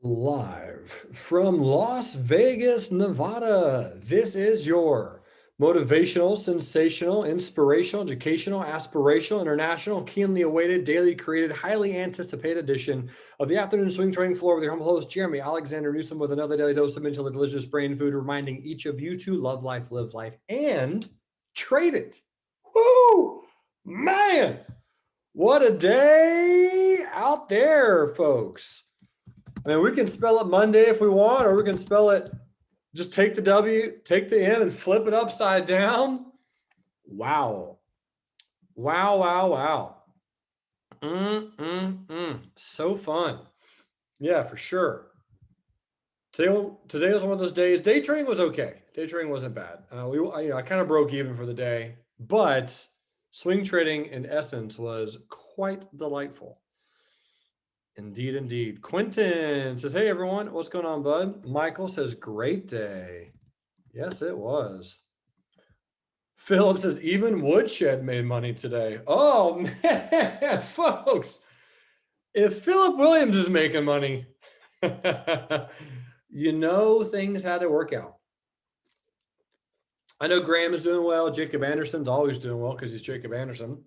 Live from Las Vegas, Nevada. This is your motivational, sensational, inspirational, educational, aspirational, international, keenly awaited, daily created, highly anticipated edition of the afternoon swing trading floor with your humble host, Jeremy Alexander Newsom, with another daily dose of mentally delicious brain food, reminding each of you to love life, live life, and trade it. Woo! Man, what a day out there, folks. I mean, we can spell it Monday if we want, or we can spell it, just take the W, take the M and flip it upside down. Wow. Wow, wow, wow. So fun. Yeah, for sure. Today was one of those days. Day trading was okay. Day trading wasn't bad. I kind of broke even for the day, but swing trading in essence was quite delightful. Indeed, indeed. Quentin says, hey, everyone. What's going on, bud? Michael says, great day. Yes, it was. Philip says, even Woodshed made money today. Oh, man, folks. If Philip Williams is making money, you know things had to work out. I know Graham is doing well. Jacob Anderson's always doing well because he's Jacob Anderson.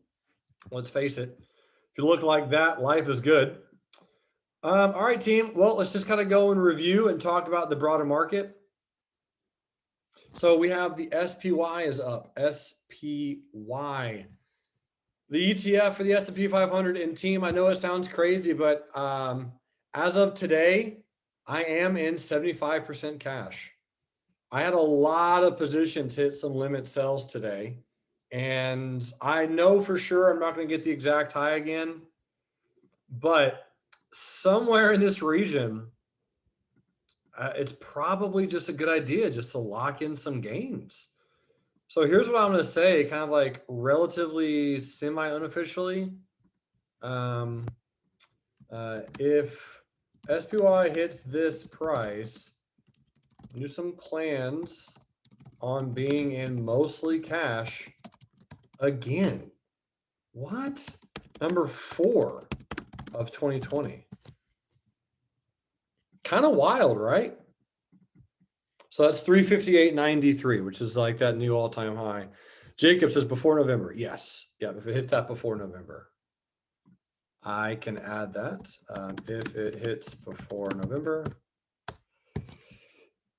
Let's face it. If you look like that, life is good. All right, team. Well, let's just kind of go and review and talk about the broader market. So we have the SPY is up. SPY. The ETF for the S&P 500 and team, I know it sounds crazy, but as of today, I am in 75% cash. I had a lot of positions hit some limit sells today. And I know for sure I'm not going to get the exact high again, but somewhere in this region, it's probably just a good idea just to lock in some gains. So here's what I'm going to say, kind of like relatively semi-unofficially. If SPY hits this price, do some plans on being in mostly cash again. What? Number 4 of 2020. Kind of wild, right? So that's 358.93, which is like that new all-time high. Jacob says before November. Yes. Yeah, if it hits that before November. I can add that if it hits before November.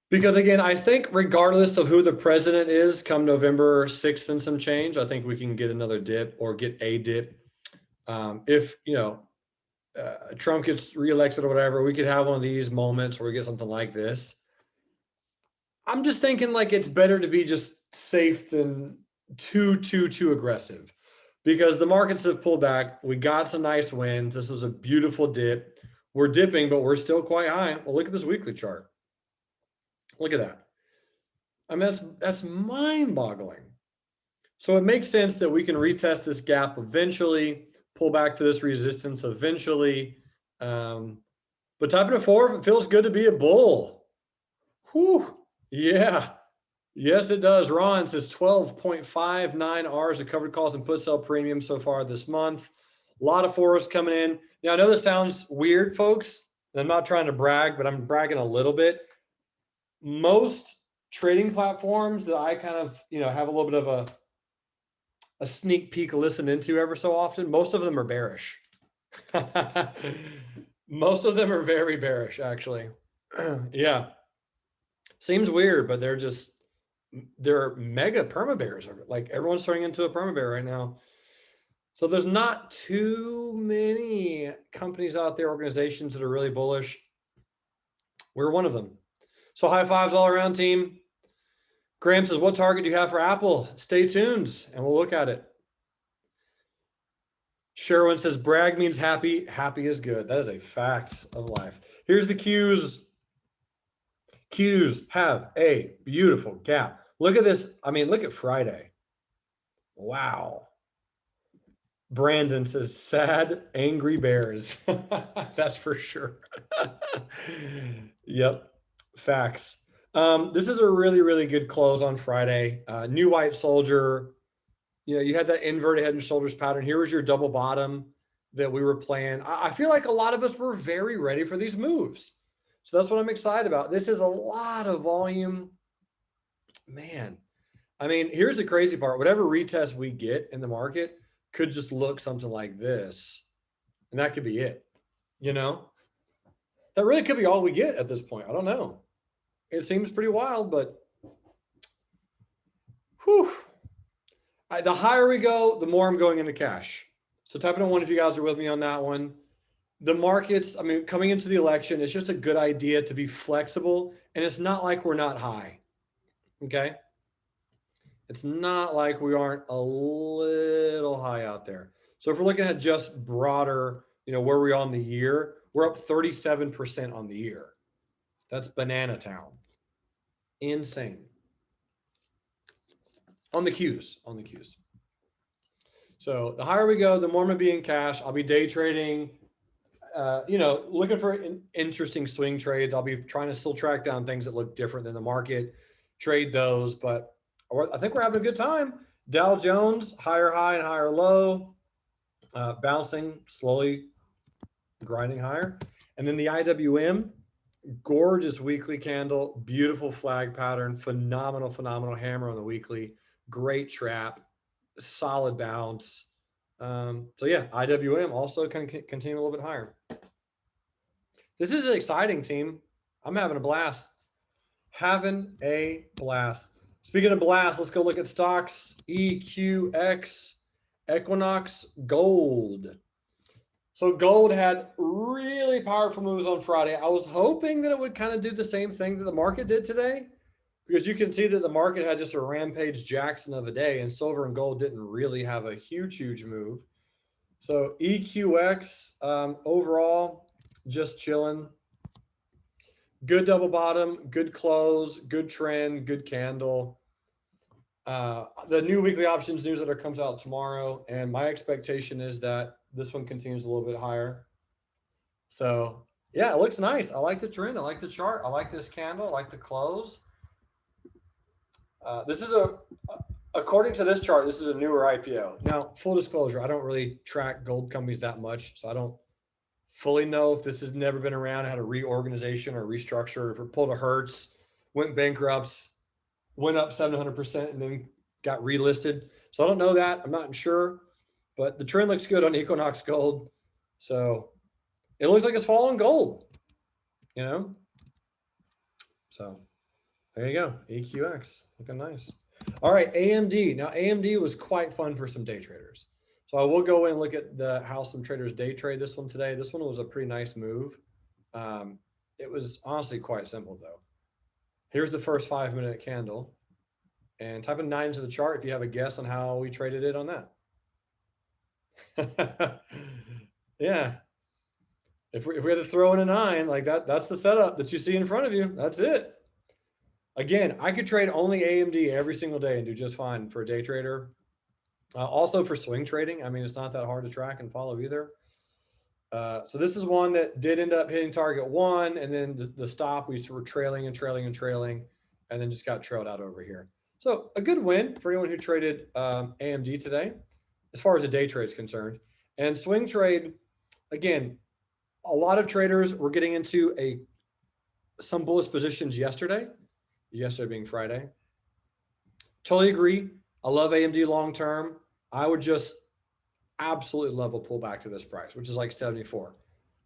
Because again, I think regardless of who the president is come November 6th and some change, I think we can get another dip or get a dip. If, Trump gets reelected or whatever, we could have one of these moments where we get something like this. I'm just thinking like it's better to be just safe than too aggressive, because the markets have pulled back. We got some nice wins. This was a beautiful dip. We're dipping, but we're still quite high. Well, look at this weekly chart. Look at that. I mean, that's mind-boggling. So it makes sense that we can retest this gap eventually, pull back to this resistance eventually. But typing a 4, it feels good to be a bull. Whew. Yeah. Yes, it does. Ron says 12.59 hours of covered calls and put sell premium so far this month. A lot of forests coming in. Now, I know this sounds weird, folks, and I'm not trying to brag, but I'm bragging a little bit. Most trading platforms that I kind of, have a little bit of a sneak peek listen into ever so often, most of them are bearish. Most of them are very bearish, actually. Yeah. Seems weird, but they're mega perma bears. Like everyone's turning into a perma bear right now. So there's not too many companies out there, organizations that are really bullish. We're one of them. So high fives all around, team. Graham says, what target do you have for Apple? Stay tuned and we'll look at it. Sherwin says, brag means happy. Happy is good. That is a fact of life. Here's the Qs. Qs have a beautiful gap. Look at this. I mean, look at Friday. Wow. Brandon says, sad, angry bears. That's for sure. Yep. Facts. This is a really, really good close on Friday. New white soldier. You had that inverted head and shoulders pattern. Here was your double bottom that we were playing. I feel like a lot of us were very ready for these moves. So that's what I'm excited about. This is a lot of volume, man. I mean, here's the crazy part. Whatever retest we get in the market could just look something like this, and that could be it. You know, that really could be all we get at this point. I don't know. It seems pretty wild, but whew. The higher we go, the more I'm going into cash. So type in a one if you guys are with me on that one. The markets, I mean, coming into the election, it's just a good idea to be flexible. And it's not like we're not high. Okay. It's not like we aren't a little high out there. So if we're looking at just broader, where we are on the year, we're up 37% on the year. That's banana town. Insane. On the Qs. So the higher we go, the more I'm gonna be in cash. I'll be day trading, looking for interesting swing trades. I'll be trying to still track down things that look different than the market, trade those. But I think we're having a good time. Dow Jones, higher high and higher low, bouncing slowly, grinding higher. And then the IWM, gorgeous weekly candle, beautiful flag pattern, phenomenal hammer on the weekly, great trap, solid bounce. So yeah, IWM also can continue a little bit higher. This is an exciting team. I'm having a blast. Speaking of blast, let's go look at stocks. EQX, Equinox, gold. So gold had really powerful moves on Friday. I was hoping that it would kind of do the same thing that the market did today, because you can see that the market had just a rampage Jackson of a day, and silver and gold didn't really have a huge move. So EQX, overall, just chilling. Good double bottom, good close, good trend, good candle. The new weekly options newsletter comes out tomorrow, and my expectation is that this one continues a little bit higher. So yeah, it looks nice. I like the trend. I like the chart. I like this candle. I like the close. This is according to this chart, this is a newer IPO. Now, full disclosure, I don't really track gold companies that much, so I don't fully know if this has never been around, had a reorganization or restructure, if it pulled a Hertz, went bankrupt, went up 700% and then got relisted. So I don't know that. I'm not sure, but the trend looks good on Equinox Gold. So it looks like it's following gold, So there you go. EQX looking nice. All right, AMD. Now AMD was quite fun for some day traders. So I will go in and look at how some traders day trade this one today. This one was a pretty nice move. It was honestly quite simple though. Here's the first 5-minute candle, and type in 9 into the chart if you have a guess on how we traded it on that. Yeah. If we had to throw in a 9 like that, that's the setup that you see in front of you. That's it. Again, I could trade only AMD every single day and do just fine for a day trader. Also for swing trading, I mean, it's not that hard to track and follow either. So this is one that did end up hitting target 1, and then the stop, we were trailing and then just got trailed out over here. So a good win for anyone who traded AMD today, as far as a day trade is concerned. And swing trade, again, a lot of traders were getting into some bullish positions yesterday being Friday. Totally agree. I love AMD long term. I would just absolutely love a pullback to this price, which is like 74.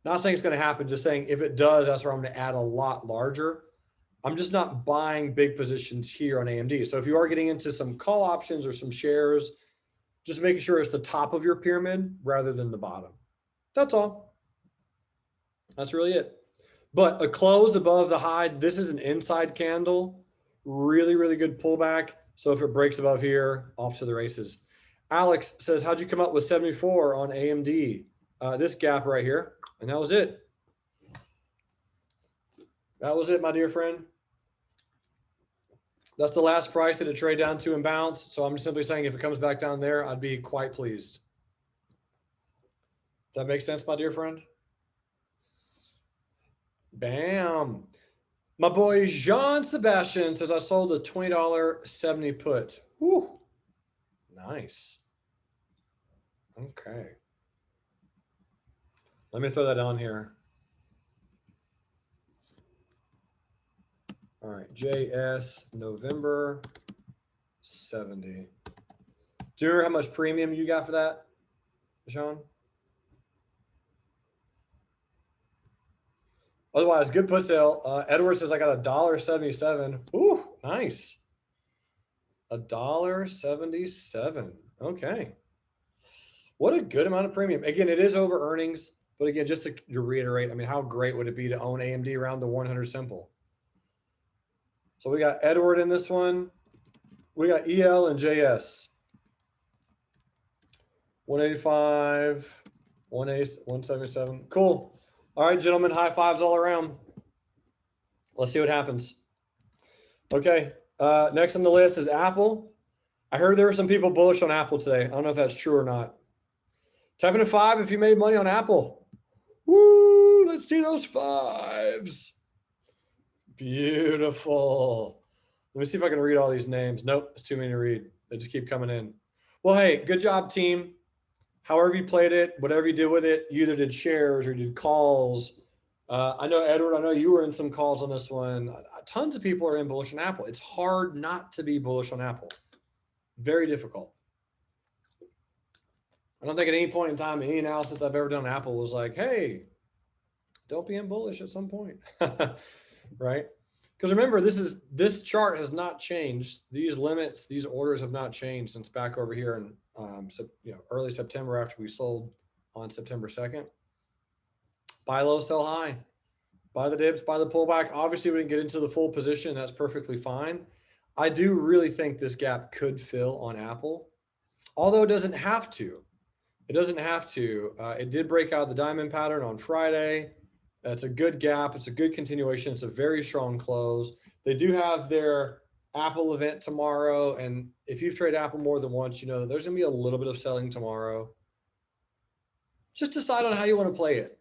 Not saying it's going to happen, just saying if it does, that's where I'm going to add a lot larger. I'm just not buying big positions here on AMD. So if you are getting into some call options or some shares, just making sure it's the top of your pyramid rather than the bottom. That's all. That's really it. But a close above the high, this is an inside candle. Really good pullback. So if it breaks above here, off to the races. Alex says, how'd you come up with 74 on AMD? This gap right here. And that was it. That was it, my dear friend. That's the last price that it traded down to and bounced. So I'm just simply saying if it comes back down there, I'd be quite pleased. Does that make sense, my dear friend? Bam. My boy Jean Sebastian says I sold a $20 70 put. Whew. Nice. Okay. Let me throw that on here. All right, JS November 70. Do you remember how much premium you got for that, Sean? Otherwise, good put sale. Edward says I got $1.77. Ooh, nice. $1.77. Okay. What a good amount of premium. Again, it is over earnings, but again, just to reiterate, I mean, how great would it be to own AMD around the 100 simple? So we got Edward in this one. We got EL and JS. 185, 177. Cool. All right, gentlemen, high fives all around. Let's see what happens. Okay, next on the list is Apple. I heard there were some people bullish on Apple today. I don't know if that's true or not. Type in a 5 if you made money on Apple. Woo, let's see those 5s. Beautiful. Let me see if I can read all these names. Nope, it's too many to read. They just keep coming in. Well, hey, good job, team. However you played it, whatever you did with it, you either did shares or you did calls. I know, Edward, I know you were in some calls on this one. Tons of people are in bullish on Apple. It's hard not to be bullish on Apple. Very difficult. I don't think at any point in time, any analysis I've ever done on Apple was like, hey, don't be in bullish at some point, right? Because remember, this chart has not changed. These limits, these orders have not changed since back over here in early September after we sold on September 2nd. Buy low, sell high. Buy the dips, buy the pullback. Obviously, we didn't get into the full position. That's perfectly fine. I do really think this gap could fill on Apple, although it doesn't have to. It doesn't have to. It did break out the diamond pattern on Friday. It's a good gap. It's a good continuation. It's a very strong close. They do have their Apple event tomorrow. And if you've traded Apple more than once, you know that there's going to be a little bit of selling tomorrow. Just decide on how you want to play it.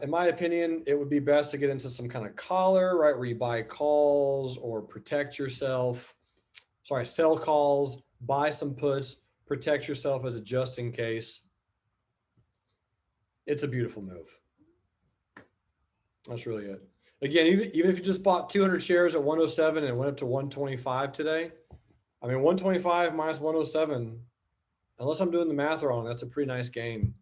In my opinion, it would be best to get into some kind of collar, right, where you buy calls or protect yourself. Sorry, sell calls, buy some puts, protect yourself as a just in case. It's a beautiful move. That's really it. Again, even if you just bought 200 shares at 107 and it went up to 125 today, I mean, 125 minus 107, unless I'm doing the math wrong, that's a pretty nice gain.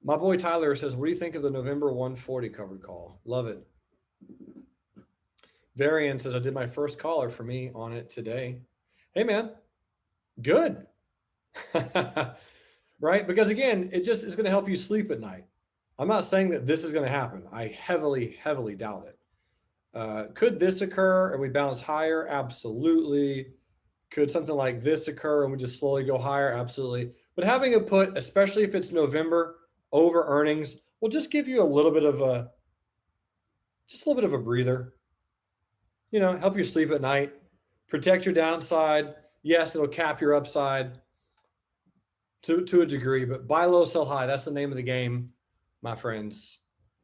My boy Tyler says, what do you think of the November 140 covered call? Love it. Varian says, I did my first caller for me on it today. Hey, man, good. Right? Because again, it just is going to help you sleep at night. I'm not saying that this is going to happen. I heavily, heavily doubt it. Could this occur and we bounce higher? Absolutely. Could something like this occur and we just slowly go higher? Absolutely. But having a put, especially if it's November over earnings, will just give you a little bit of a breather. You know, help you sleep at night, protect your downside. Yes, it'll cap your upside to a degree, but buy low, sell high. That's the name of the game, my friends,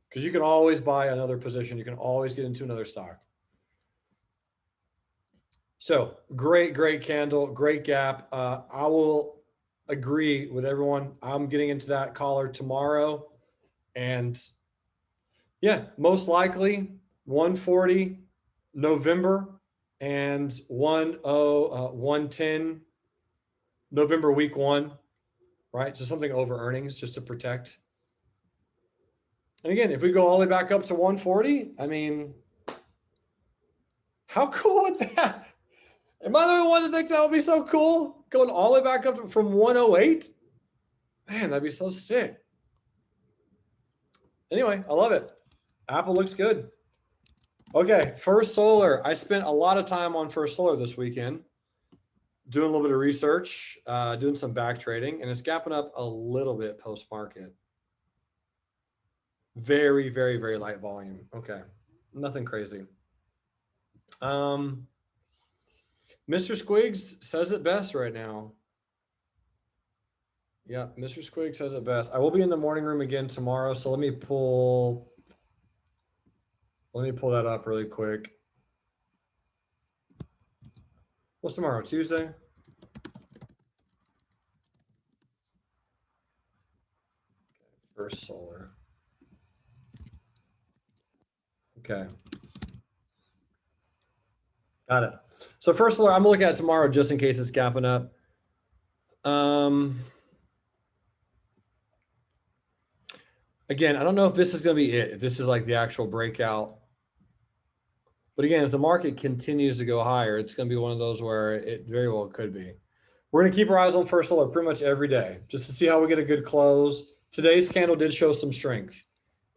because you can always buy another position. You can always get into another stock. So great candle, great gap. I will agree with everyone. I'm getting into that collar tomorrow. And yeah, most likely 140 November and 110 November week 1, right? So something over earnings just to protect. And again, if we go all the way back up to 140, I mean, how cool would that? Am I the only one that thinks that would be so cool? Going all the way back up from 108? Man, that'd be so sick. Anyway, I love it. Apple looks good. Okay, First Solar. I spent a lot of time on First Solar this weekend, doing a little bit of research, doing some back trading, and it's gapping up a little bit post-market. Very, very, very light volume. Okay, nothing crazy. Mr. Squiggs says it best right now. Yeah, Mr. Squiggs says it best. I will be in the morning room again tomorrow, so let me pull that up really quick. What's tomorrow? Tuesday? First Solar. Okay. Got it. So first of all, I'm looking at tomorrow just in case it's gapping up. Again, I don't know if this is going to be it. If this is like the actual breakout. But again, if the market continues to go higher, it's going to be one of those where it very well could be. We're going to keep our eyes on First Solar pretty much every day just to see how we get a good close. Today's candle did show some strength.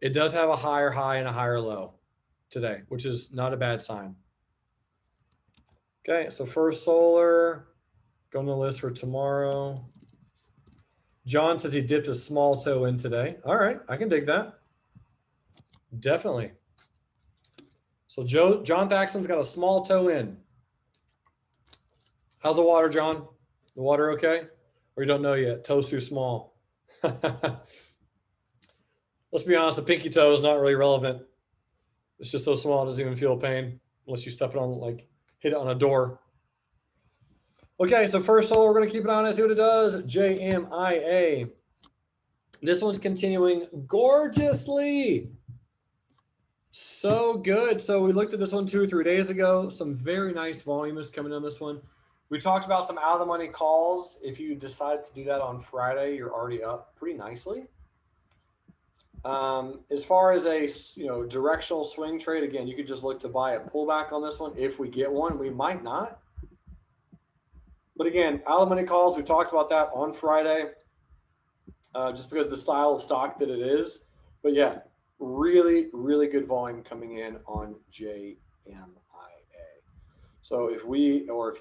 It does have a higher high and a higher low today, which is not a bad sign. Okay, so First Solar, go on the list for tomorrow. John says he dipped a small toe in today. All right, I can dig that. Definitely. So John Thaxton's got a small toe in. How's the water, John? The water okay? Or you don't know yet? Toe's too small. Let's be honest, the pinky toe is not really relevant. It's just so small it doesn't even feel pain unless you step it on, like hit it on a door. Okay, so First Solar, we're going to keep an eye on it, see what it does. JMIA. This one's continuing gorgeously. So good. So we looked at this one 2 or 3 days ago. Some very nice volume is coming on this one. We talked about some out of the money calls. If you decide to do that on Friday, you're already up pretty nicely. As far as a directional swing trade, again, you could just look to buy a pullback on this one. If we get one, we might not. But again, out of the money calls, we talked about that on Friday, just because of the style of stock that it is. But yeah, really, really good volume coming in on JMIA. So if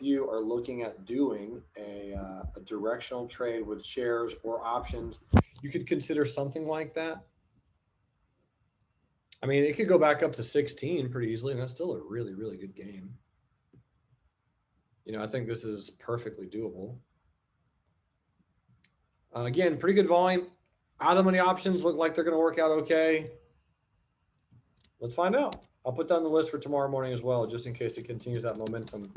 you are looking at doing a directional trade with shares or options, you could consider something like that. I mean, it could go back up to 16 pretty easily, and that's still a really, really good game. I think this is perfectly doable. Again, pretty good volume. Out of the money options look like they're going to work out okay. Let's find out. I'll put that on the list for tomorrow morning as well, just in case it continues that momentum.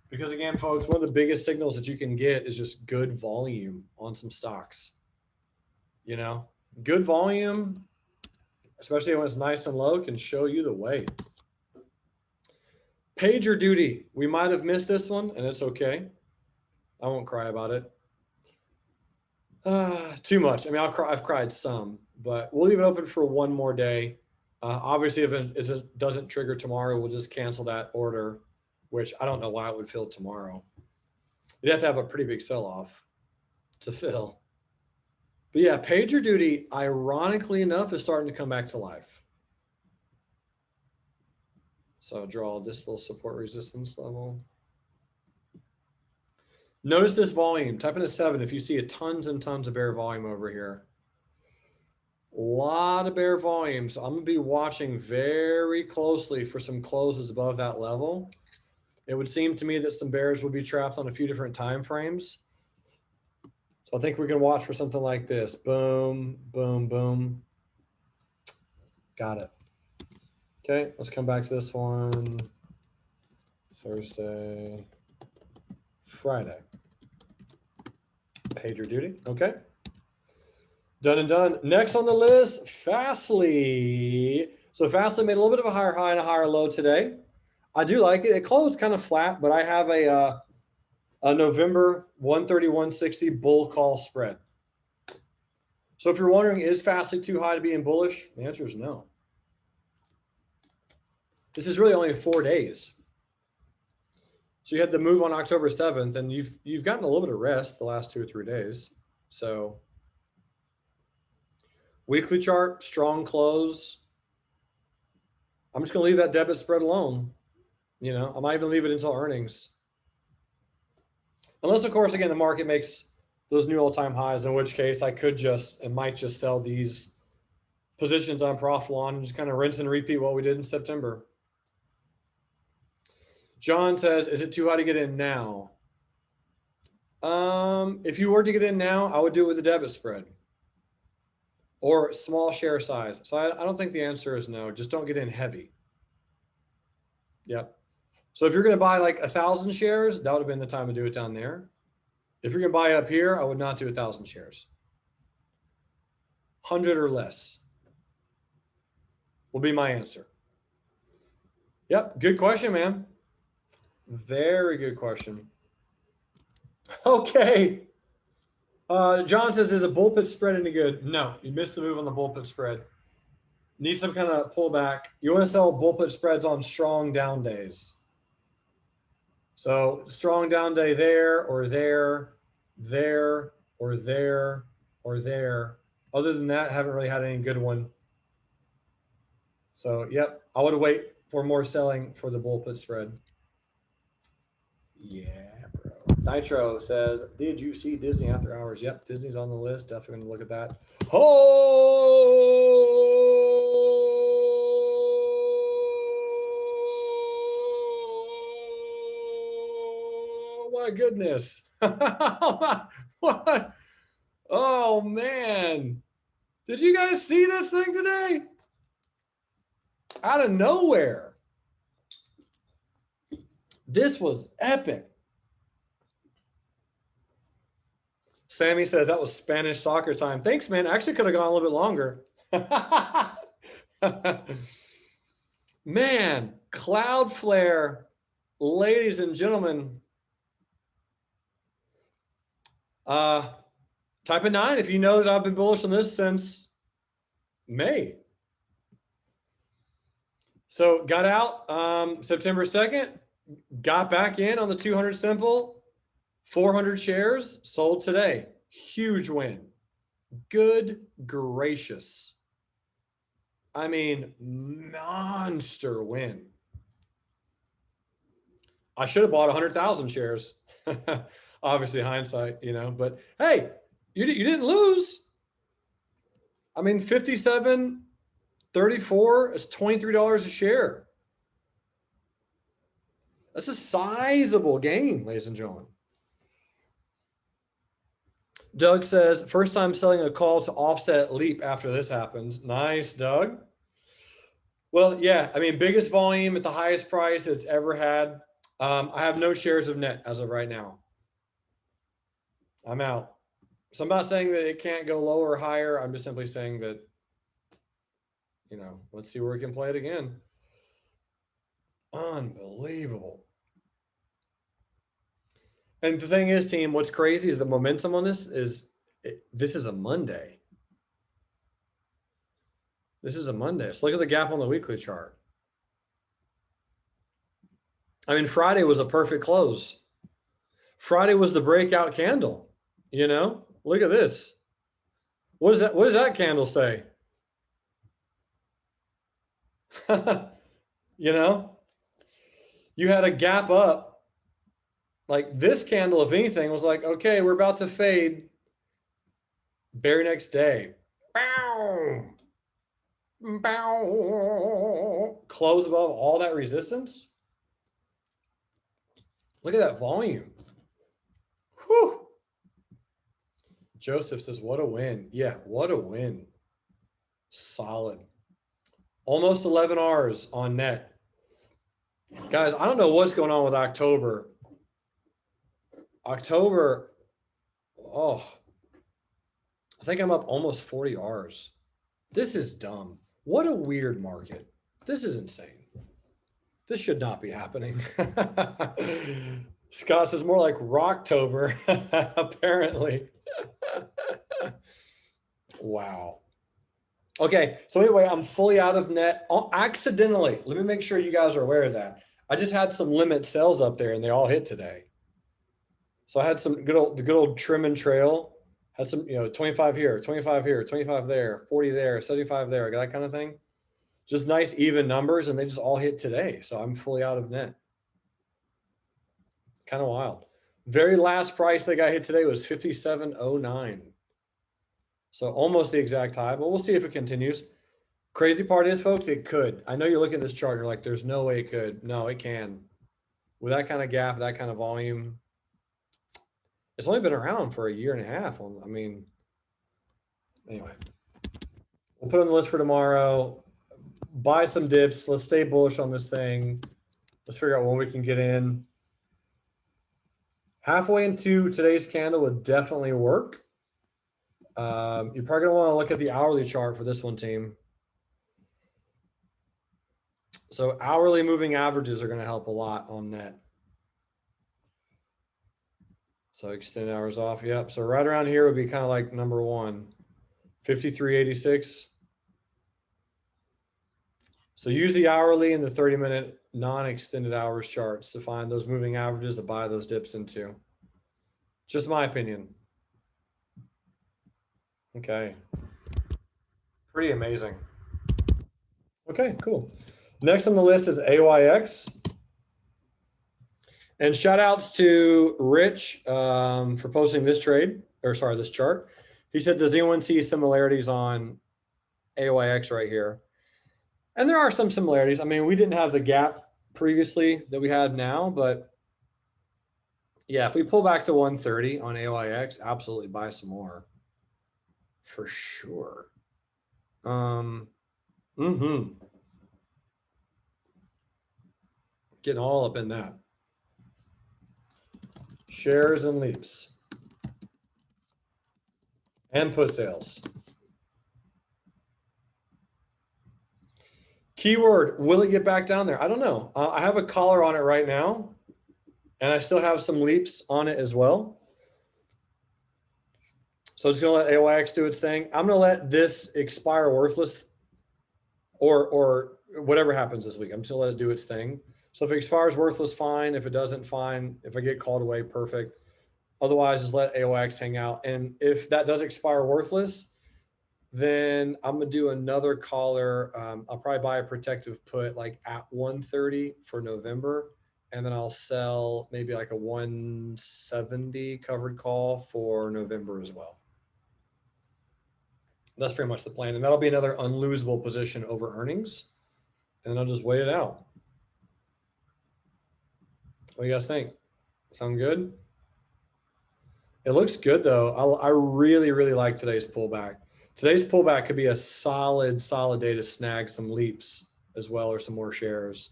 Because again, folks, one of the biggest signals that you can get is just good volume on some stocks. Good volume, especially when it's nice and low, can show you the way. Pager duty. We might have missed this one, and it's okay. I won't cry about it. Too much. I mean, I've cried some, but we'll leave it open for one more day. Obviously, if it doesn't trigger tomorrow, we'll just cancel that order, which I don't know why it would fill tomorrow. You'd have to have a pretty big sell-off to fill. But yeah, pager duty, ironically enough, is starting to come back to life. So I'll draw this little support resistance level. Notice this volume. Type in a 7 if you see tons and tons of bear volume over here. A lot of bear volume. So I'm going to be watching very closely for some closes above that level. It would seem to me that some bears will be trapped on a few different time frames. So I think we can watch for something like this. Boom, boom, boom. Got it. Okay, let's come back to this one. Thursday, Friday. Pager duty. Okay. Done and done. Next on the list, Fastly. So Fastly made a little bit of a higher high and a higher low today. I do like it. It closed kind of flat, but I have a November 130-160 bull call spread. So if you're wondering, is Fastly too high to be in bullish? The answer is no. This is really only 4 days. So you had the move on October 7th, and you've gotten a little bit of rest the last 2 or 3 days. So weekly chart, strong close. I'm just going to leave that debit spread alone. I might even leave it until earnings. Unless, of course, again, the market makes those new all-time highs, in which case I might just sell these positions I'm profitable on and just kind of rinse and repeat what we did in September. John says, is it too high to get in now? If you were to get in now, I would do it with a debit spread or small share size. So I don't think the answer is no. Just don't get in heavy. Yep. So if you're going to buy like 1,000 shares, that would have been the time to do it down there. If you're going to buy up here, I would not do 1,000 shares. 100 or less will be my answer. Yep. Good question, man. Very good question. Okay. John says, is a bull pit spread any good? No, you missed the move on the bull pit spread. Need some kind of pullback. You want to sell bull pit spreads on strong down days. So strong down day there, or there, there, or there, or there. Other than that, haven't really had any good one. So, yep, I would wait for more selling for the bull pit spread. Yeah, bro. Nitro says, did you see Disney After Hours? Yep, Disney's on the list. Definitely going to look at that. Oh, my goodness. What? Oh, man. Did you guys see this thing today? Out of nowhere. This was epic. Sammy says that was Spanish soccer time. Thanks, man. I actually could have gone a little bit longer. Man, Cloudflare, ladies and gentlemen. Type of 9 if you know that I've been bullish on this since May. So got out September 2nd, got back in on the 200 simple, 400 shares, sold today. Huge win. Good gracious. I mean, monster win. I should have bought 100,000 shares. Obviously hindsight, you know, but hey, you didn't lose. I mean, 57.34 is $23 a share. That's a sizable gain, ladies and gentlemen. Doug says, first time selling a call to offset leap after this happens. Nice, Doug. Well, yeah, I mean, biggest volume at the highest price it's ever had. I have no shares of net as of right now. I'm out. So I'm not saying that it can't go lower or higher. I'm just simply saying that, you know, let's see where we can play it again. Unbelievable. And the thing is, team, what's crazy is the momentum on this is, this is a Monday. This is a Monday. So look at the gap on the weekly chart. I mean, Friday was a perfect close. Friday was the breakout candle. You know, look at this. What is that? What does that candle say? You know, you had a gap up. Like this candle, if anything, was like, okay, we're about to fade. Very next day. Bow. Bow. Close above all that resistance. Look at that volume. Whew. Joseph says, what a win. Yeah, what a win. Solid. Almost 11 R's on net. Guys, I don't know what's going on with October. October, oh, I think I'm up almost 40 R's. This is dumb. What a weird market. This is insane. This should not be happening. Scott says more like Rocktober, apparently. Wow. Okay, so anyway, I'm fully out of net. Accidentally, let me make sure you guys are aware of that. I just had some limit sales up there and they all hit today. So I had some good old trim and trail. Had some, you know, 25 here, 25 here, 25 there, 40 there, 75 there, that kind of thing. Just nice even numbers, and they just all hit today. So I'm fully out of net. Kind of wild. Very last price they got hit today was 57.09. So almost the exact high, but we'll see if it continues. Crazy part is, folks, it could. I know you're looking at this chart and you're like, there's no way it could. No, it can. With that kind of gap, that kind of volume. It's only been around for a year and a half. I mean, anyway, we'll put it on the list for tomorrow. Buy some dips. Let's stay bullish on this thing. Let's figure out when we can get in. Halfway into today's candle would definitely work. You're probably going to want to look at the hourly chart for this one, team. So hourly moving averages are going to help a lot on net. So extended hours off. Yep. So right around here would be kind of like number one, 53.86. So use the hourly and the 30-minute non-extended hours charts to find those moving averages to buy those dips into. Just my opinion. Okay. Pretty amazing. Okay, cool. Next on the list is AYX. And shout outs to Rich for posting this trade, or sorry, this chart. He said, does anyone see similarities on AYX right here? And there are some similarities. I mean, we didn't have the gap previously that we have now, but yeah, if we pull back to 130 on AYX, absolutely buy some more for sure. Getting all up in that. Shares and leaps. And put sales. Keyword, will it get back down there? I don't know. I have a collar on it right now, and I still have some leaps on it as well. So I'm just going to let AYX do its thing. I'm going to let this expire worthless or whatever happens this week. I'm just going to let it do its thing. So if it expires worthless, fine. If it doesn't, fine. If I get called away, perfect. Otherwise, just let AYX hang out. And if that does expire worthless, then I'm going to do another collar. I'll probably buy a protective put like at 130 for November. And then I'll sell maybe like a 170 covered call for November as well. That's pretty much the plan. And that'll be another unlosable position over earnings. And then I'll just wait it out. What do you guys think? Sound good? It looks good though. I really, really like today's pullback. Today's pullback could be a solid day to snag some leaps as well, or some more shares.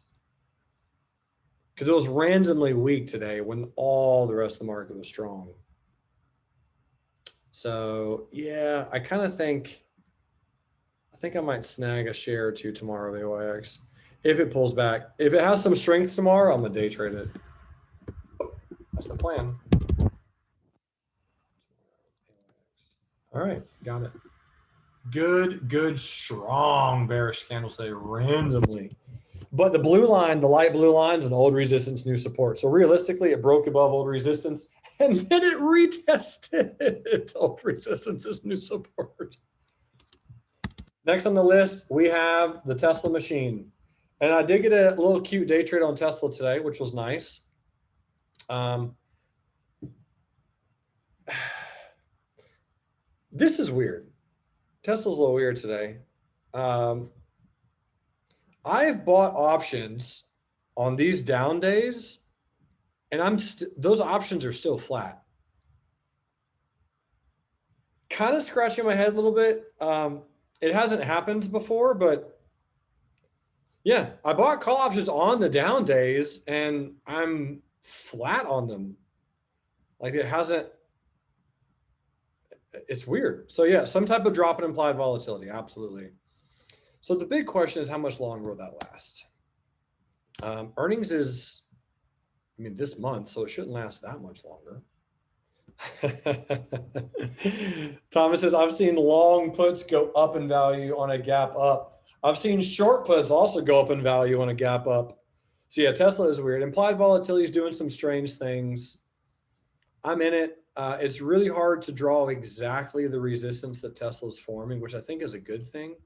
Because it was randomly weak today when all the rest of the market was strong. So yeah, I think I might snag a share or two tomorrow of AYX if it pulls back. If it has some strength tomorrow, I'm gonna day trade it. That's the plan. All right, got it. Good, strong bearish candle today randomly. But the blue line, the light blue line, is an old resistance, new support. So realistically, it broke above old resistance and then it retested old resistance as new support. Next on the list, we have the Tesla machine. And I did get a little cute day trade on Tesla today, which was nice. This is weird. Tesla's a little weird today. I've bought options on these down days, and those options are still flat. Kind of scratching my head a little bit. It hasn't happened before, but yeah, I bought call options on the down days, and I'm flat on them. Like it hasn't. It's weird. So yeah, some type of drop in implied volatility, absolutely. So the big question is, how much longer will that last? Earnings is, I mean, this month, so it shouldn't last that much longer. Thomas says, I've seen long puts go up in value on a gap up. I've seen short puts also go up in value on a gap up. So yeah, Tesla is weird. Implied volatility is doing some strange things. I'm in it. It's really hard to draw exactly the resistance that Tesla's forming, which I think is a good thing.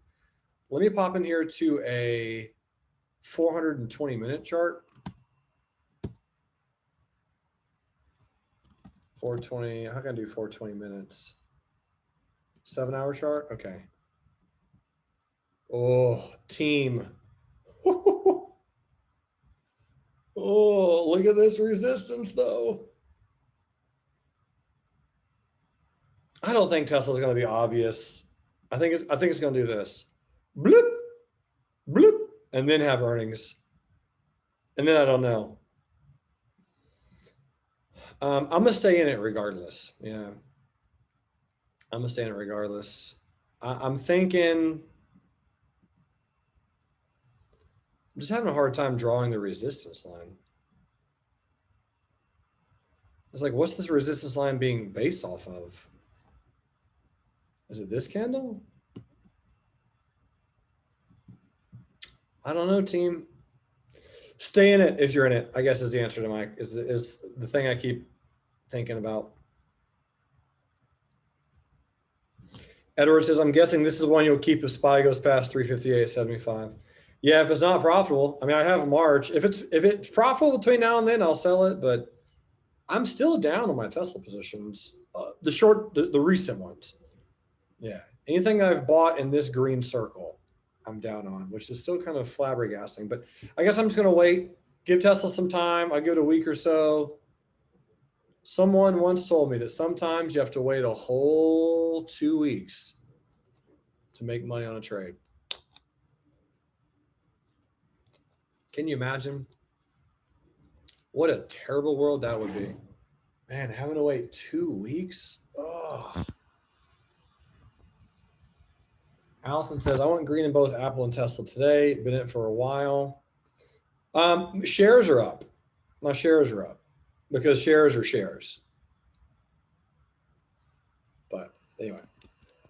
Let me pop in here to a 420-minute chart. 420, how can I do 420 minutes? 7-hour chart? Okay. Oh, team. Oh, look at this resistance though. I don't think Tesla's going to be obvious. I think it's going to do this. Bloop, bloop, and then have earnings. And then I don't know. I'm going to stay in it regardless. Yeah. I'm going to stay in it regardless. I'm thinking, I'm just having a hard time drawing the resistance line. It's like, what's this resistance line being based off of? Is it this candle? I don't know, team. Stay in it if you're in it, I guess is the answer to my, is the thing I keep thinking about. Edward says, I'm guessing this is one you'll keep if SPY goes past 358.75. Yeah, if it's not profitable, I mean, I have March. If it's profitable between now and then, I'll sell it, but I'm still down on my Tesla positions. The recent ones. Yeah. Anything I've bought in this green circle, I'm down on, which is still kind of flabbergasting. But I guess I'm just going to wait, give Tesla some time. I give it a week or so. Someone once told me that sometimes you have to wait a whole 2 weeks to make money on a trade. Can you imagine? What a terrible world that would be. Man, having to wait 2 weeks? Oh. Allison says, I went green in both Apple and Tesla today. Been in it for a while. Shares are up. My shares are up because shares are shares. But anyway.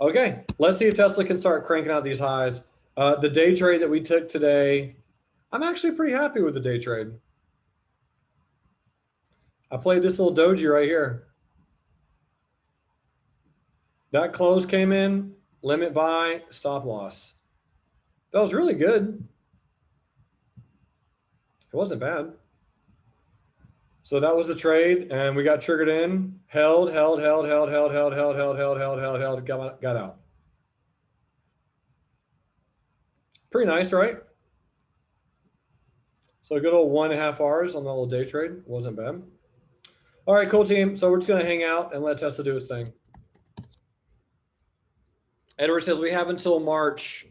Okay, let's see if Tesla can start cranking out these highs. The day trade that we took today, I'm actually pretty happy with the day trade. I played this little doji right here. That close came in, limit buy, stop loss. That was really good. It wasn't bad. So that was the trade, and we got triggered in, held, got out. Pretty nice, right? So a good old 1.5 hours on that little day trade. Wasn't bad. All right, cool team. So we're just gonna hang out and let Tesla do its thing. Edward says we have until March.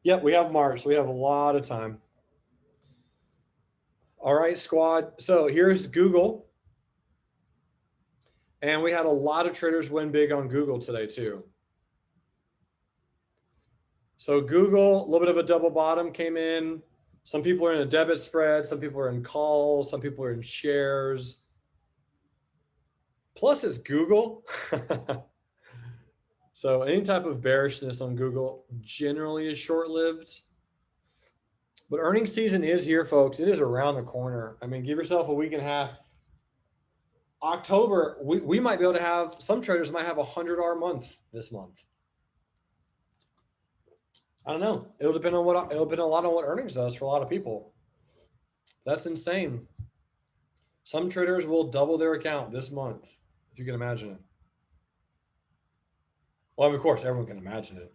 Yep, we have March. So we have a lot of time. All right, squad. So here's Google. And we had a lot of traders win big on Google today too. So Google, a little bit of a double bottom came in. Some people are in a debit spread. Some people are in calls. Some people are in shares. Plus it's Google. So any type of bearishness on Google generally is short-lived. But earnings season is here, folks. It is around the corner. I mean, give yourself a week and a half. October, we might be able to have, some traders might have a 100R month this month. I don't know. It'll depend on it'll depend a lot on what earnings does for a lot of people. That's insane. Some traders will double their account this month, if you can imagine it. Well, of course, everyone can imagine it.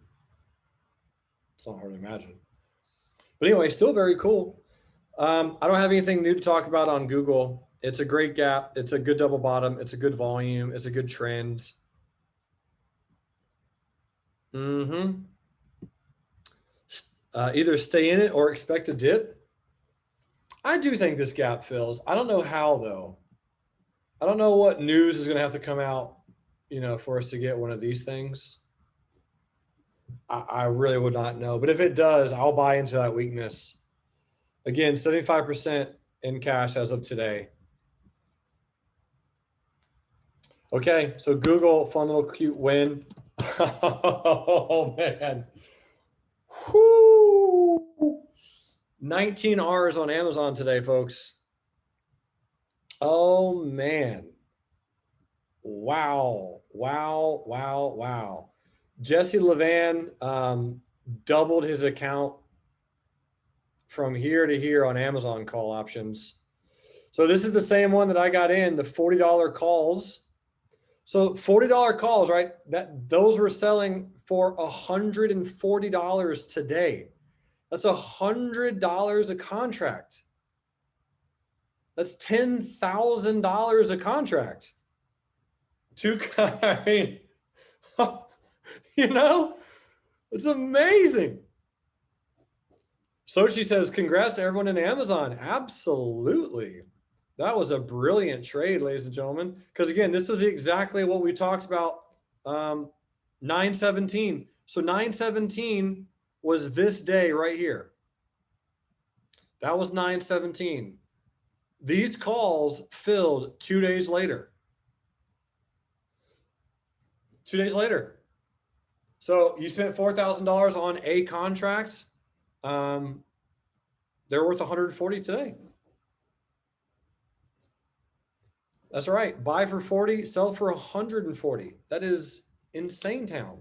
It's not hard to imagine. But anyway, still very cool. I don't have anything new to talk about on Google. It's a great gap. It's a good double bottom. It's a good volume. It's a good trend. Either stay in it or expect a dip. I do think this gap fills. I don't know how, though. I don't know what news is going to have to come out, for us to get one of these things. I really would not know. But if it does, I'll buy into that weakness. Again, 75% in cash as of today. Okay, so Google, fun little cute win. Oh, man. Whoo! 19 R's on Amazon today, folks. Oh, man. Wow. Jesse Levan doubled his account from here to here on Amazon call options. So this is the same one that I got in, the $40 calls. So $40 calls, right? Those were selling for $140 today. That's $100 a contract. That's $10,000 a contract. I mean, it's amazing. Sochi says, congrats to everyone in Amazon. Absolutely. That was a brilliant trade, ladies and gentlemen. Because again, this was exactly what we talked about, 9/17. So 9/17 was this day right here. That was 9/17. These calls filled 2 days later. 2 days later. So you spent $4,000 on a contract. They're worth 140 today. That's right. Buy for 40, sell for 140. That is insane town.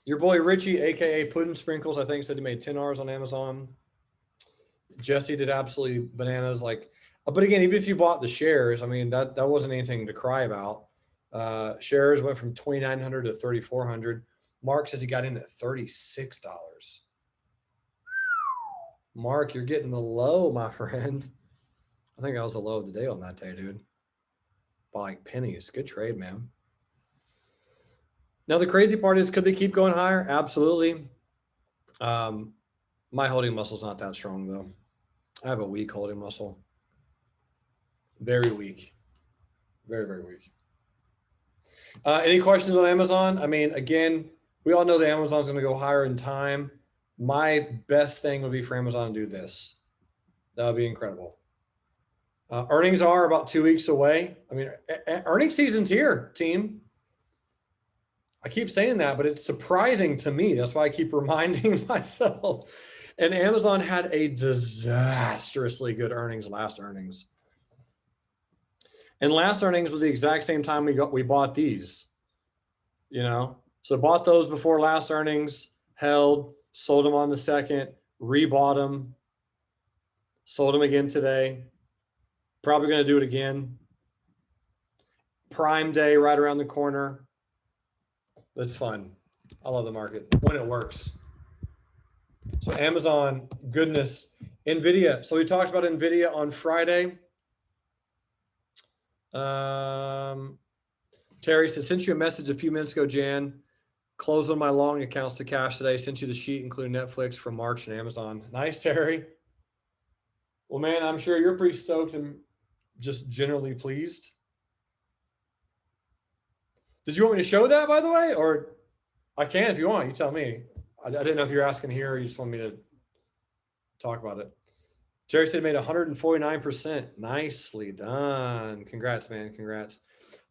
Your boy Richie, aka Puddin Sprinkles, I think said he made $10 on Amazon. Jesse did absolutely bananas. Like, but again, even if you bought the shares, I mean that wasn't anything to cry about. Shares went from 2,900 to 3,400. Mark says he got in at $36. Mark, you're getting the low, my friend. I think I was the low of the day on that day, dude. By like pennies. Good trade, man. Now, the crazy part is, could they keep going higher? Absolutely. My holding muscle's not that strong, though. I have a weak holding muscle. Very weak. Very, very weak. Any questions on Amazon? I mean, again, we all know that Amazon's going to go higher in time. My best thing would be for Amazon to do this. That would be incredible. Earnings are about 2 weeks away. I mean, earnings season's here, team. I keep saying that, but it's surprising to me. That's why I keep reminding myself. And Amazon had a disastrously good last earnings. And last earnings was the exact same time we bought these. You know, so bought those before last earnings, held, sold them on the second, rebought them, sold them again today. Probably going to do it again. Prime Day right around the corner. That's fun. I love the market when it works. So Amazon, goodness. NVIDIA. So we talked about NVIDIA on Friday. Terry said, sent you a message a few minutes ago, Jan. Closed one of my long accounts to cash today. Sent you the sheet, including Netflix from March and Amazon. Nice, Terry. Well, man, I'm sure you're pretty stoked and just generally pleased. Did you want me to show that, by the way? Or I can if you want. You tell me. I didn't know if you're asking here or you just want me to talk about it. Terry said he made 149%. Nicely done. Congrats, man. Congrats.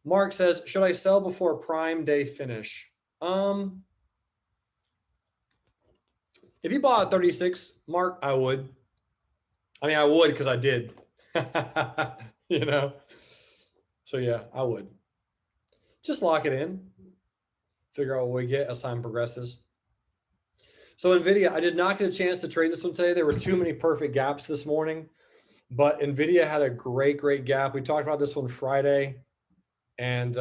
Mark says, should I sell before Prime Day finish? If you bought at 36, Mark, I would. I mean, I would because I did. You know? So, yeah, I would. Just lock it in. Figure out what we get as time progresses. So NVIDIA, I did not get a chance to trade this one today. There were too many perfect gaps this morning. But NVIDIA had a great, great gap. We talked about this one Friday. And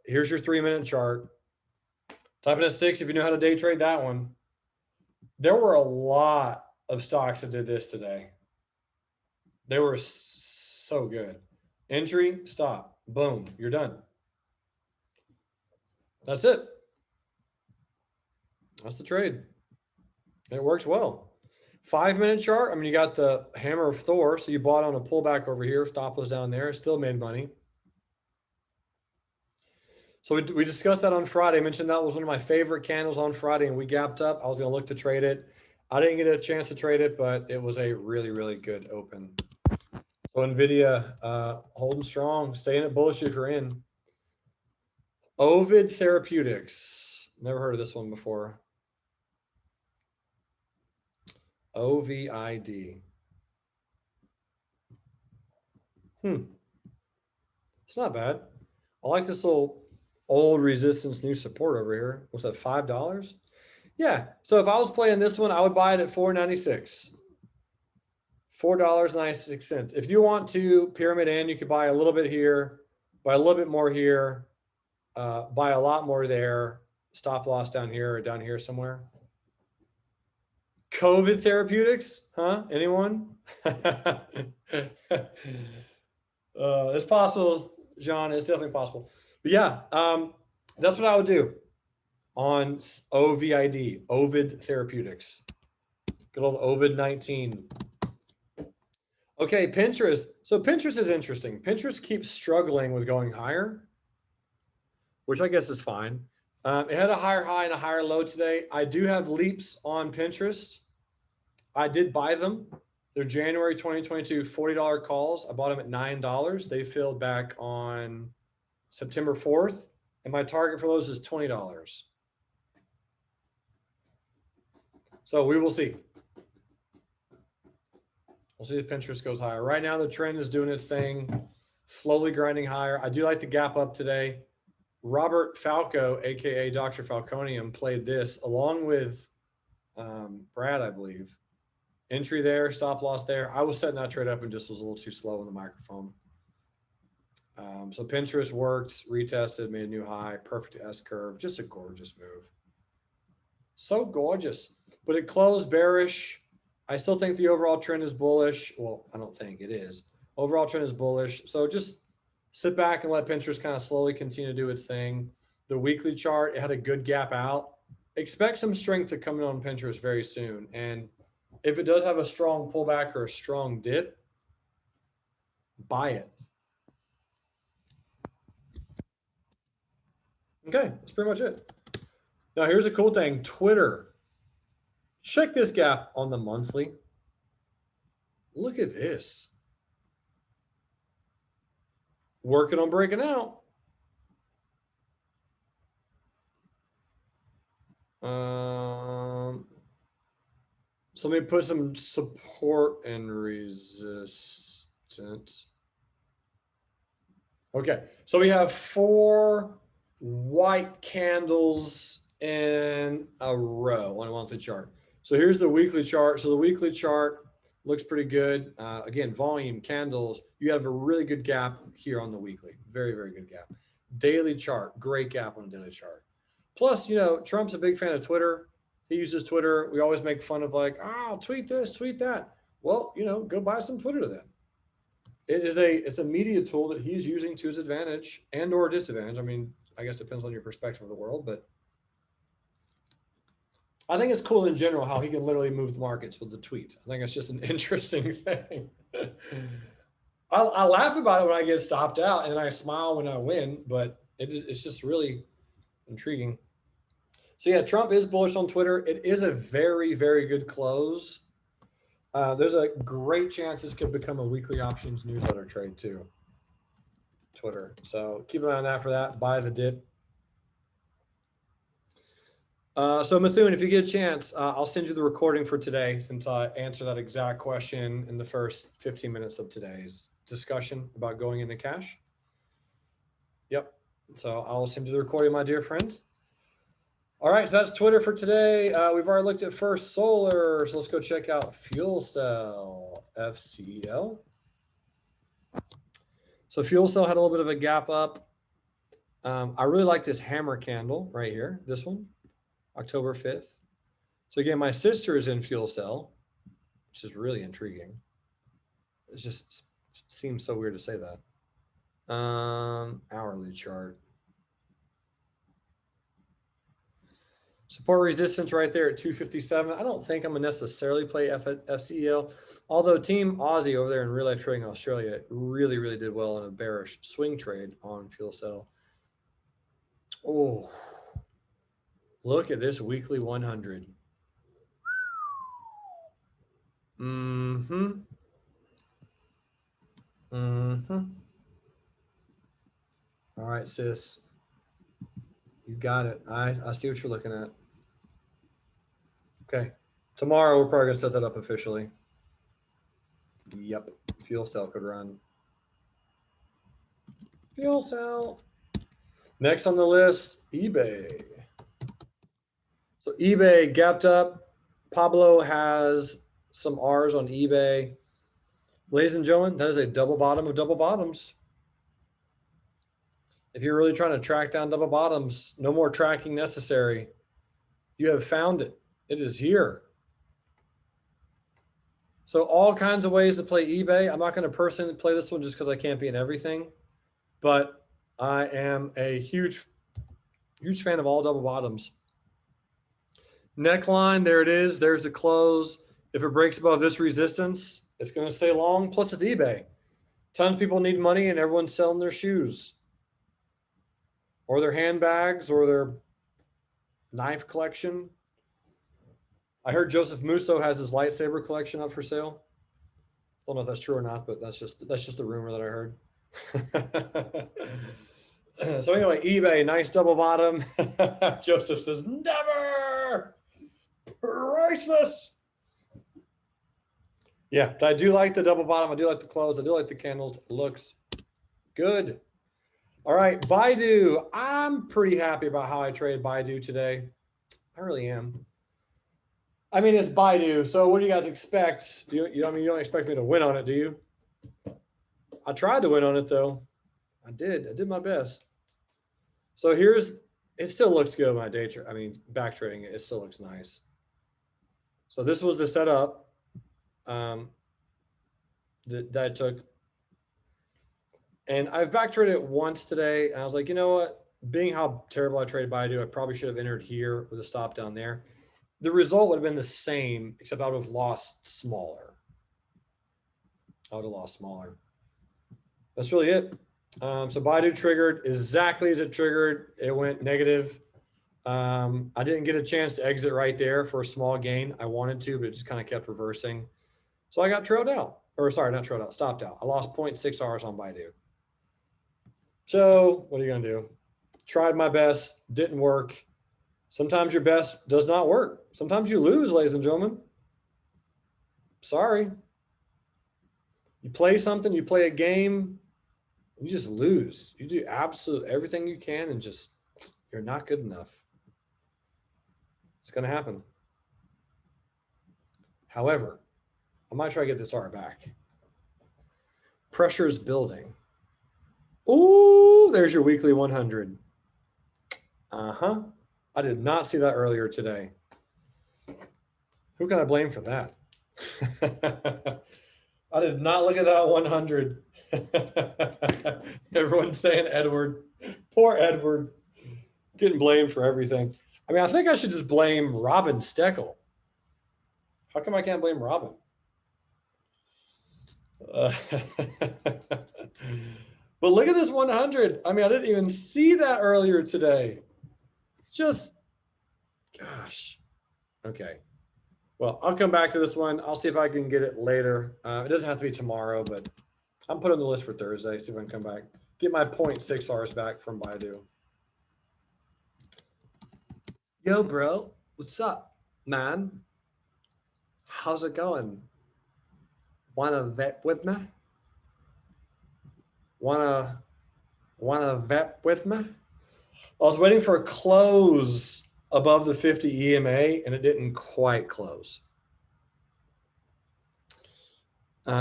here's your 3-minute chart. Type in a 6 if you know how to day trade that one. There were a lot of stocks that did this today. They were so good. Entry, stop, boom, you're done. That's it. That's the trade. It works well. 5-minute chart. I mean, you got the hammer of Thor. So you bought on a pullback over here. Stop was down there. Still made money. So we discussed that on Friday. I mentioned that was one of my favorite candles on Friday, and we gapped up. I was going to look to trade it. I didn't get a chance to trade it, but it was a really, really good open. So NVIDIA holding strong. Stay in it bullish if you're in. OVID Therapeutics. Never heard of this one before. OVID. It's not bad. I like this little old resistance, new support over here. What's that, $5? Yeah. So if I was playing this one, I would buy it at $4.96. $4.96. If you want to pyramid in, you could buy a little bit here, buy a little bit more here, buy a lot more there, stop loss down here or down here somewhere. COVID therapeutics, huh? Anyone? It's possible, John. It's definitely possible. But yeah, that's what I would do on OVID, OVID Therapeutics. Good old OVID-19. Okay, Pinterest. So Pinterest is interesting. Pinterest keeps struggling with going higher, which I guess is fine. It had a higher high and a higher low today. I do have leaps on Pinterest. I did buy them. They're January 2022 $40 calls. I bought them at $9. They filled back on September 4th, and my target for those is $20. So we will see. We'll see if Pinterest goes higher. Right now, the trend is doing its thing, slowly grinding higher. I do like the gap up today. Robert Falco, aka Dr. Falconium, played this along with Brad, I believe. Entry there, stop loss there. I was setting that trade up and just was a little too slow on the microphone. So Pinterest worked, retested, made a new high, perfect S curve, just a gorgeous move. So gorgeous, but it closed bearish. I still think the overall trend is bullish. Well, I don't think it is. Overall trend is bullish. So just sit back and let Pinterest kind of slowly continue to do its thing. The weekly chart, it had a good gap out. Expect some strength to come in on Pinterest very soon. And if it does have a strong pullback or a strong dip, buy it. Okay, that's pretty much it. Now here's a cool thing, Twitter. Check this gap on the monthly. Look at this. Working on breaking out. So let me put some support and resistance. Okay, so we have 4 white candles in a row on a monthly chart. So here's the weekly chart. So the weekly chart looks pretty good. Again, volume, candles, you have a really good gap here on the weekly. Very, very good gap. Daily chart, great gap on the daily chart. Plus, you know, Trump's a big fan of Twitter. He uses Twitter. We always make fun of like, oh, tweet this, tweet that. Well, you know, go buy some Twitter then. It's a media tool that he's using to his advantage and or disadvantage. I mean, I guess it depends on your perspective of the world, but I think it's cool in general how he can literally move the markets with the tweet. I think it's just an interesting thing. I laugh about it when I get stopped out and I smile when I win, but it's just really intriguing. So yeah, Trump is bullish on Twitter. It is a very, very good close. There's a great chance this could become a weekly options newsletter trade too. Twitter. So keep an eye on that for that. Buy the dip. So Methuen, if you get a chance, I'll send you the recording for today since I answered that exact question in the first 15 minutes of today's discussion about going into cash. Yep. So I'll send you the recording, my dear friend. All right, so that's Twitter for today. We've already looked at First Solar, so let's go check out Fuel Cell, FCEL. So Fuel Cell had a little bit of a gap up. I really like this hammer candle right here, this one, October 5th. So again, my sister is in Fuel Cell, which is really intriguing. It just seems so weird to say that. Hourly chart. Support resistance right there at 257. I don't think I'm going to necessarily play FCEL, although Team Aussie over there in Real Life Trading Australia really, really did well in a bearish swing trade on Fuel Cell. Oh, look at this weekly 100. All right, sis. You got it. I see what you're looking at. Okay. Tomorrow, we're probably going to set that up officially. Yep. Fuel Cell could run. Fuel Cell. Next on the list, eBay. So eBay gapped up. Pablo has some R's on eBay. Ladies and gentlemen, that is a double bottom of double bottoms. If you're really trying to track down double bottoms, no more tracking necessary. You have found it. It is here. So all kinds of ways to play eBay. I'm not going to personally play this one just because I can't be in everything. But I am a huge fan of all double bottoms. Neckline, there it is. There's the close. If it breaks above this resistance, it's going to stay long. Plus, it's eBay. Tons of people need money, and everyone's selling their shoes or their handbags or their knife collection. I heard Joseph Musso has his lightsaber collection up for sale. Don't know if that's true or not, but that's just the rumor that I heard. So anyway, eBay, nice double bottom. Joseph says, never, priceless. Yeah, but I do like the double bottom. I do like the close. I do like the candles. Looks good. All right, BIDU. I'm pretty happy about how I traded BIDU today. I really am. I mean, it's BIDU. So what do you guys expect? I mean, you don't expect me to win on it, do you? I tried to win on it though. I did my best. So it still looks good when I day trade. I mean, back trading it still looks nice. So this was the setup that I took. And I've back traded it once today. And I was like, you know what? Being how terrible I traded BIDU, I probably should have entered here with a stop down there. The result would have been the same, except I would have lost smaller. I would have lost smaller. That's really it. So BIDU triggered exactly as it triggered. It went negative. I didn't get a chance to exit right there for a small gain. I wanted to, but it just kind of kept reversing. So I got trailed out. Or sorry, not trailed out, stopped out. I lost 0.6 hours on BIDU. So what are you going to do? Tried my best, didn't work. Sometimes your best does not work. Sometimes you lose, ladies and gentlemen. Sorry. You play something, you play a game, you just lose. You do absolutely everything you can and just, you're not good enough. It's going to happen. However, I might try to get this R back. Pressure is building. Ooh, there's your weekly 100. Uh-huh. I did not see that earlier today. Who can I blame for that? I did not look at that 100. Everyone's saying Edward. Poor Edward. Getting blamed for everything. I mean, I think I should just blame Robin Steckel. How come I can't blame Robin? But look at this 100. I mean, I didn't even see that earlier today. Just, gosh. Okay. Well, I'll come back to this one. I'll see if I can get it later. It doesn't have to be tomorrow, but I'm putting on the list for Thursday. See if I can come back. Get my 0.6 hours back from BIDU. Yo, bro. What's up, man? How's it going? Wanna vet with me? Wanna vet with me? I was waiting for a close above the 50 EMA and it didn't quite close. So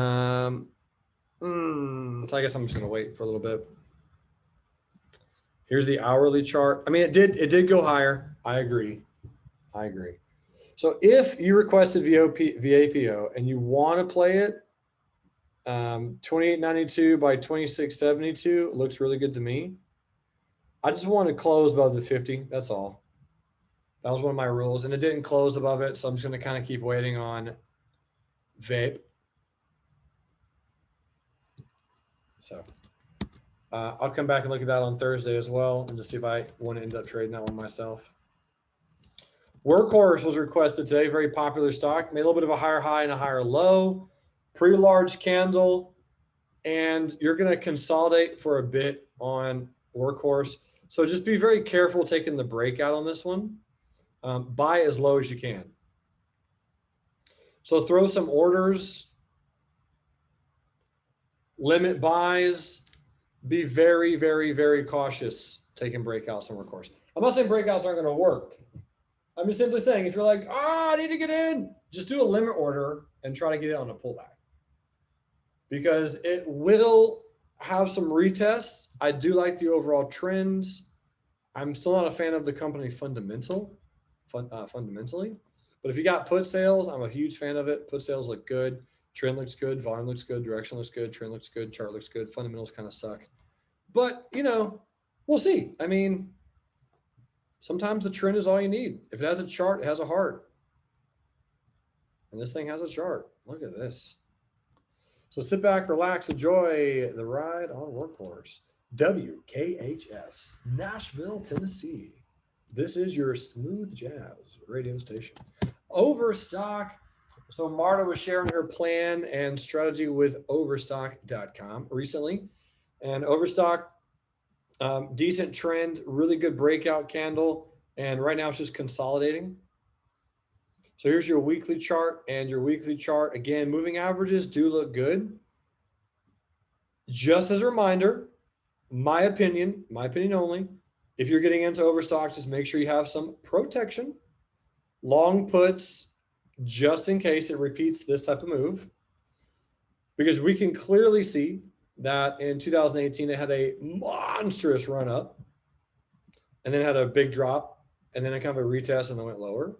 I guess I'm just gonna wait for a little bit. Here's the hourly chart. I mean, it did go higher. I agree. So if you requested VAPO and you want to play it, 2892 by 2672 looks really good to me. I just want to close above the 50. That's all. That was one of my rules, and it didn't close above it, so I'm just going to kind of keep waiting on VAPE. So I'll come back and look at that on Thursday as well, and just see if I want to end up trading that one myself. Workhorse was requested today, very popular stock. Made a little bit of a higher high and a higher low. Pretty large candle, and you're going to consolidate for a bit on Workhorse. So just be very careful taking the breakout on this one. Buy as low as you can. So throw some orders, limit buys, be very, very, very cautious taking breakouts on Workhorse. I'm not saying breakouts aren't going to work. I'm just simply saying, if you're like, I need to get in, just do a limit order and try to get it on a pullback. Because it will have some retests. I do like the overall trends. I'm still not a fan of the company fundamentally. But if you got put sales, I'm a huge fan of it. Put sales look good. Trend looks good. Volume looks good. Direction looks good. Trend looks good. Chart looks good. Fundamentals kind of suck. But, you know, we'll see. I mean, sometimes the trend is all you need. If it has a chart, it has a heart. And this thing has a chart. Look at this. So sit back, relax, enjoy the ride on Workhorse. WKHS, Nashville, Tennessee. This is your smooth jazz radio station. Overstock. So Marta was sharing her plan and strategy with overstock.com recently. And Overstock Decent trend, really good breakout candle. And right now it's just consolidating. So here's your weekly chart, and your weekly chart, again, moving averages do look good. Just as a reminder, my opinion only, if you're getting into overstock, just make sure you have some protection. Long puts, just in case it repeats this type of move. Because we can clearly see that in 2018, it had a monstrous run up and then had a big drop and then a kind of a retest and then went lower,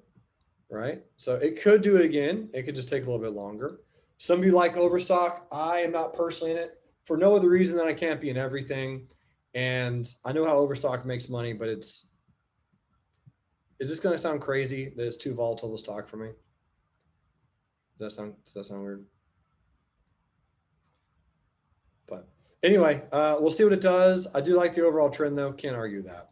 right? So it could do it again. It could just take a little bit longer. Some of you like overstock. I am not personally in it for no other reason than I can't be in everything. And I know how overstock makes money, but is this going to sound crazy that it's too volatile to stock for me? Does that sound weird? But anyway, we'll see what it does. I do like the overall trend though. Can't argue that.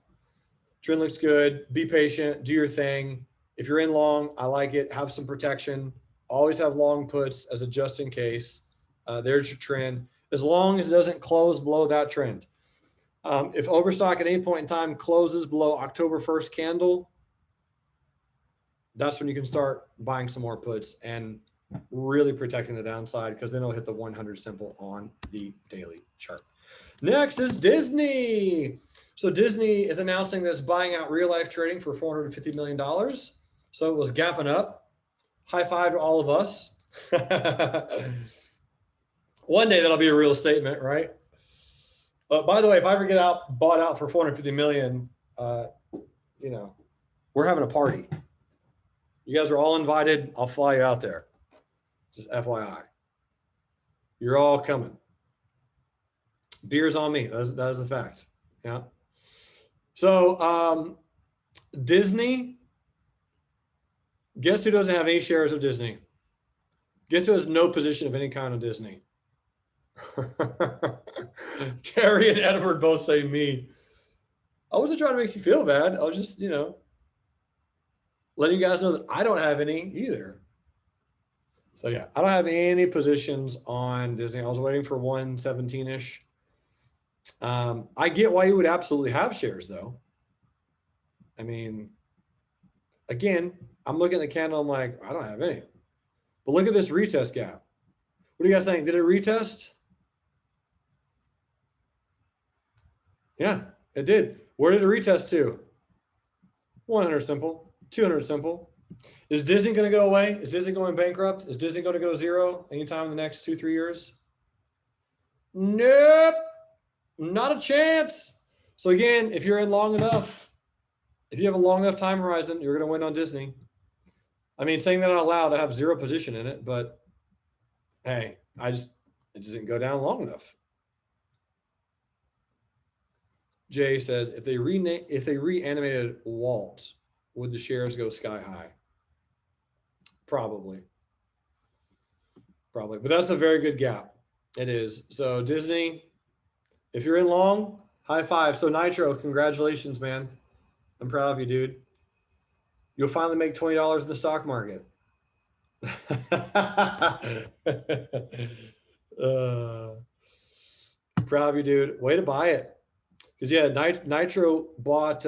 Trend looks good. Be patient. Do your thing. If you're in long, I like it. Have some protection. Always have long puts as a just in case. There's your trend. As long as it doesn't close below that trend. If overstock at any point in time closes below October 1st candle, that's when you can start buying some more puts and really protecting the downside, because then it'll hit the 100 simple on the daily chart. Next is Disney. So Disney is announcing that it's buying out real life trading for $450 million. So it was gapping up. High five to all of us. One day that'll be a real statement, right? By the way, if I ever get bought out for $450 million, you know, we're having a party. You guys are all invited. I'll fly you out there. Just FYI. You're all coming. Beer's on me. That is a fact. Yeah. So Disney, guess who doesn't have any shares of Disney? Guess who has no position of any kind of Disney? Terry and Edward both say me. I wasn't trying to make you feel bad. I was just, letting you guys know that I don't have any either. So yeah, I don't have any positions on Disney. I was waiting for 117-ish. I get why you would absolutely have shares though. I mean, again, I'm looking at the candle. I'm like, I don't have any. But look at this retest gap. What do you guys think? Did it retest? Yeah, it did. Where did it retest to? 100 simple, 200 simple. Is Disney going to go away? Is Disney going bankrupt? Is Disney going to go zero anytime in the next 2-3 years? Nope, not a chance. So again, if you're in long enough, if you have a long enough time horizon, you're going to win on Disney. I mean, saying that out loud, I have zero position in it, but hey, it just didn't go down long enough. Jay says, if they reanimated Walt, would the shares go sky high? Probably. But that's a very good gap. It is. So Disney, if you're in long, high five. So Nitro, congratulations, man. I'm proud of you, dude. You'll finally make $20 in the stock market. Proud of you, dude. Way to buy it. Because yeah, Nitro bought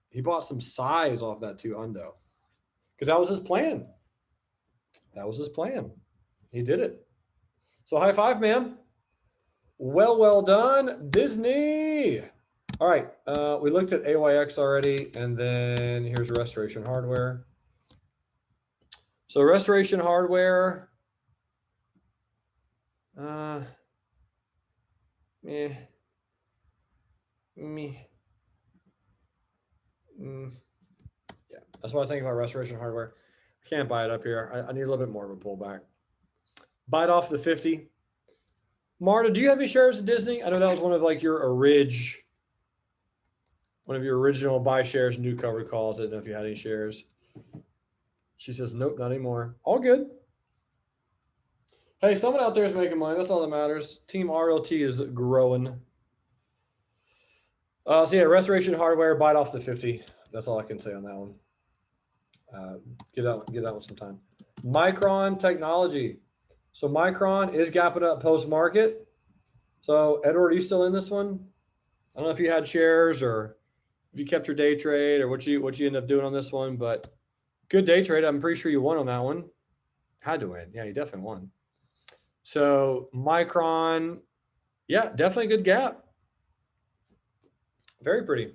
he bought some size off that too, Hundo. Because that was his plan. He did it. So high five, man. Well done, Disney. All right, we looked at AYX already, and then here's Restoration Hardware. So Restoration Hardware, yeah, that's what I think about Restoration Hardware. I can't buy it up here. I need a little bit more of a pullback. Buy it off the 50. Marta, do you have any shares of Disney? I know that was one of your original buy shares, new cover calls. I didn't know if you had any shares. She says, nope, not anymore. All good. Hey, someone out there is making money. That's all that matters. Team RLT is growing. So yeah, Restoration Hardware, buy it off the 50. That's all I can say on that one. Give that one some time. Micron Technology. So Micron is gapping up post-market. So Edward, are you still in this one? I don't know if you had shares or if you kept your day trade or what you end up doing on this one, but good day trade. I'm pretty sure you won on that one. Had to win. Yeah, you definitely won. So Micron, yeah, definitely a good gap. Very pretty.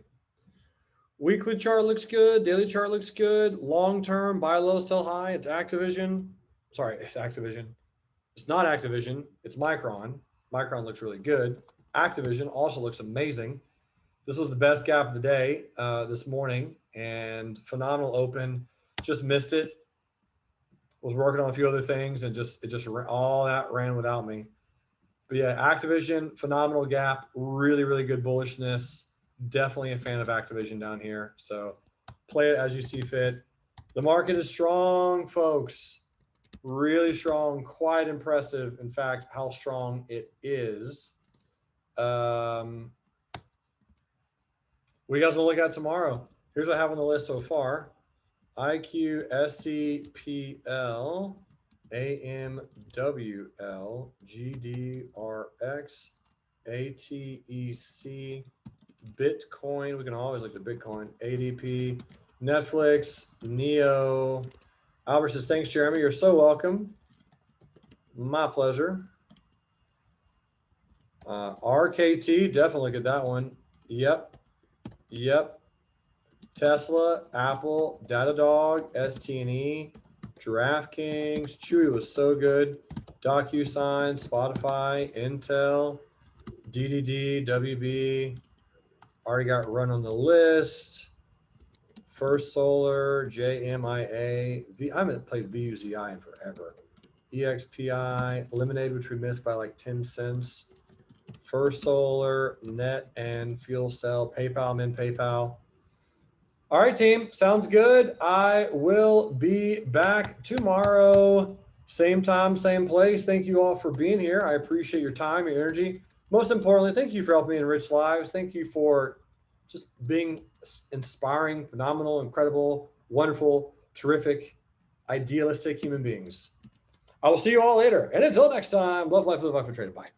Weekly chart looks good. Daily chart looks good. Long term, buy low, sell high. It's Activision. Sorry, it's Activision. It's not Activision. It's Micron. Micron looks really good. Activision also looks amazing. This was the best gap of the day this morning, and phenomenal open. Just missed it. Was working on a few other things, and all that ran without me. But yeah, Activision, phenomenal gap. Really, really good bullishness. Definitely a fan of Activision down here. So play it as you see fit. The market is strong, folks. Really strong, quite impressive. In fact, how strong it is. What do you guys want to look at tomorrow? Here's what I have on the list so far. IQ, SCPL, AMWL, GDRX, ATEC, Bitcoin. We can always look at Bitcoin. ADP, Netflix, Neo. Albert says, thanks, Jeremy. You're so welcome. My pleasure. RKT, definitely look at that one. Yep. Tesla, Apple, Datadog, ST&E, DraftKings. Chewy was so good. DocuSign, Spotify, Intel, DDD, WB. Already got run on the list. First Solar, JMIA. I haven't played VUZI in forever. EXPI, Lemonade, which we missed by like 10 cents. First Solar, Net and Fuel Cell, PayPal. I'm in PayPal. All right, team. Sounds good. I will be back tomorrow. Same time, same place. Thank you all for being here. I appreciate your time, your energy. Most importantly, thank you for helping me enrich lives. Thank you for just being inspiring, phenomenal, incredible, wonderful, terrific, idealistic human beings. I will see you all later. And until next time, love life, live life, and trade it. Bye.